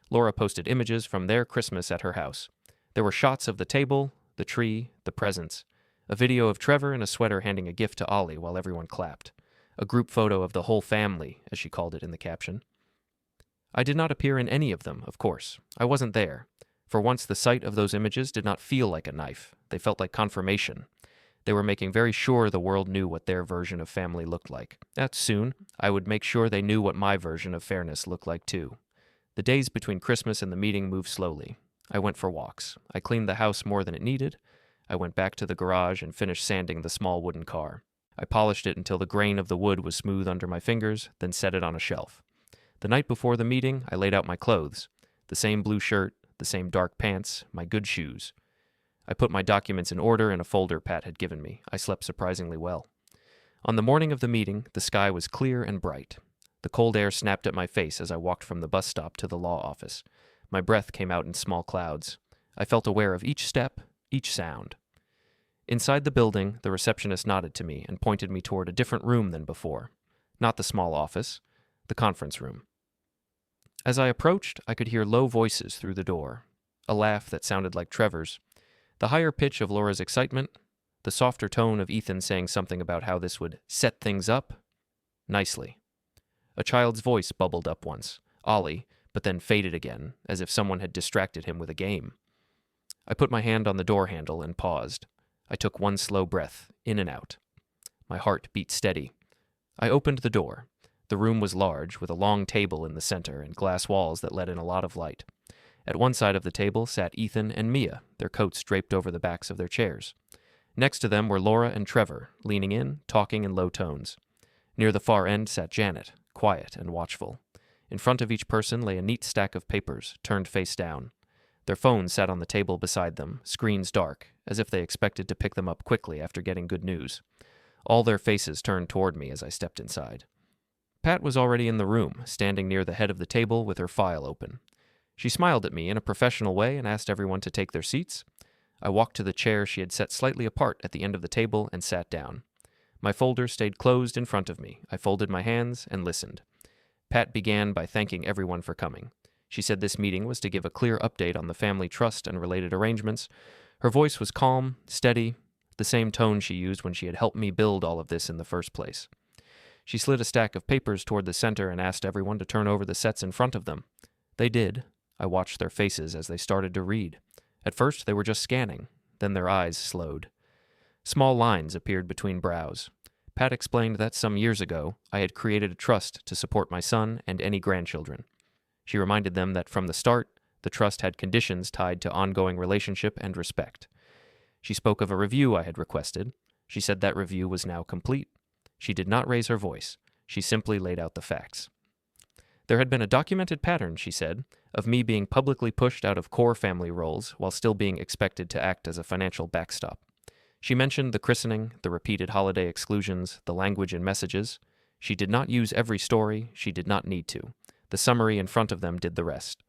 Laura posted images from their Christmas at her house. There were shots of the table, the tree, the presents, a video of Trevor in a sweater handing a gift to Ollie while everyone clapped, a group photo of the whole family, as she called it in the caption. I did not appear in any of them, of course. I wasn't there. For once, the sight of those images did not feel like a knife. They felt like confirmation. They were making very sure the world knew what their version of family looked like. That soon, I would make sure they knew what my version of fairness looked like too. The days between Christmas and the meeting moved slowly. I went for walks. I cleaned the house more than it needed. I went back to the garage and finished sanding the small wooden car. I polished it until the grain of the wood was smooth under my fingers, then set it on a shelf. The night before the meeting, I laid out my clothes. The same blue shirt, the same dark pants, my good shoes. I put my documents in order in a folder Pat had given me. I slept surprisingly well. On the morning of the meeting, the sky was clear and bright. The cold air snapped at my face as I walked from the bus stop to the law office. My breath came out in small clouds. I felt aware of each step, each sound. Inside the building, the receptionist nodded to me and pointed me toward a different room than before. Not the small office, the conference room. As I approached, I could hear low voices through the door, a laugh that sounded like Trevor's, the higher pitch of Laura's excitement, the softer tone of Ethan saying something about how this would set things up nicely. A child's voice bubbled up once, Ollie, but then faded again, as if someone had distracted him with a game. I put my hand on the door handle and paused. I took one slow breath, in and out. My heart beat steady. I opened the door. The room was large, with a long table in the center and glass walls that let in a lot of light. At one side of the table sat Ethan and Mia, their coats draped over the backs of their chairs. Next to them were Laura and Trevor, leaning in, talking in low tones. Near the far end sat Janet, quiet and watchful. In front of each person lay a neat stack of papers, turned face down. Their phones sat on the table beside them, screens dark, as if they expected to pick them up quickly after getting good news. All their faces turned toward me as I stepped inside. Pat was already in the room, standing near the head of the table with her file open. She smiled at me in a professional way and asked everyone to take their seats. I walked to the chair she had set slightly apart at the end of the table and sat down. My folder stayed closed in front of me. I folded my hands and listened. Pat began by thanking everyone for coming. She said this meeting was to give a clear update on the family trust and related arrangements. Her voice was calm, steady, the same tone she used when she had helped me build all of this in the first place. She slid a stack of papers toward the center and asked everyone to turn over the sets in front of them. They did. I watched their faces as they started to read. At first, they were just scanning. Then their eyes slowed. Small lines appeared between brows. Pat explained that some years ago, I had created a trust to support my son and any grandchildren. She reminded them that from the start, the trust had conditions tied to ongoing relationship and respect. She spoke of a review I had requested. She said that review was now complete. She did not raise her voice. She simply laid out the facts. There had been a documented pattern, she said, of me being publicly pushed out of core family roles while still being expected to act as a financial backstop. She mentioned the christening, the repeated holiday exclusions, the language in messages. She did not use every story. She did not need to. The summary in front of them did the rest.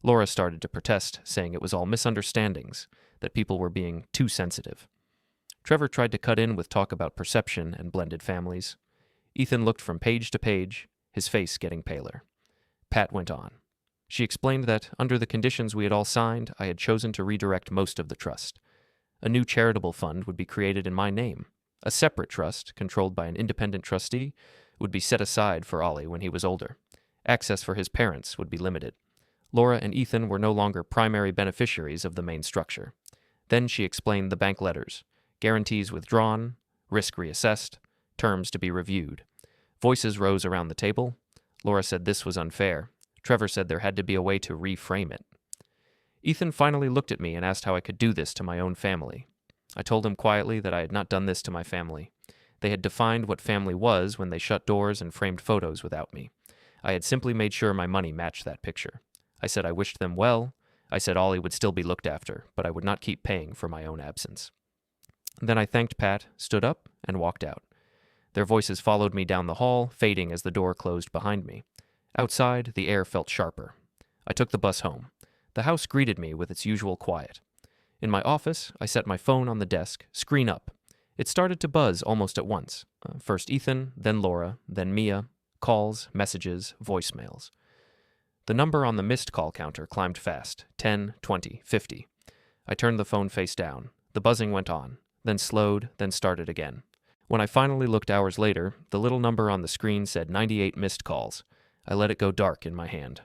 Laura started to protest, saying it was all misunderstandings, that people were being too sensitive. Trevor tried to cut in with talk about perception and blended families. Ethan looked from page to page, his face getting paler. Pat went on. She explained that, under the conditions we had all signed, I had chosen to redirect most of the trust. A new charitable fund would be created in my name. A separate trust, controlled by an independent trustee, would be set aside for Ollie when he was older. Access for his parents would be limited. Laura and Ethan were no longer primary beneficiaries of the main structure. Then she explained the bank letters. Guarantees withdrawn, risk reassessed, terms to be reviewed. Voices rose around the table. Laura said this was unfair. Trevor said there had to be a way to reframe it. Ethan finally looked at me and asked how I could do this to my own family. I told him quietly that I had not done this to my family. They had defined what family was when they shut doors and framed photos without me. I had simply made sure my money matched that picture. I said I wished them well. I said Ollie would still be looked after, but I would not keep paying for my own absence. Then I thanked Pat, stood up, and walked out. Their voices followed me down the hall, fading as the door closed behind me. Outside, the air felt sharper. I took the bus home. The house greeted me with its usual quiet. In my office, I set my phone on the desk, screen up. It started to buzz almost at once. First Ethan, then Laura, then Mia. Calls, messages, voicemails. The number on the missed call counter climbed fast. 10, 20, 50. I turned the phone face down. The buzzing went on, then slowed, then started again. When I finally looked hours later, the little number on the screen said 98 missed calls. I let it go dark in my hand.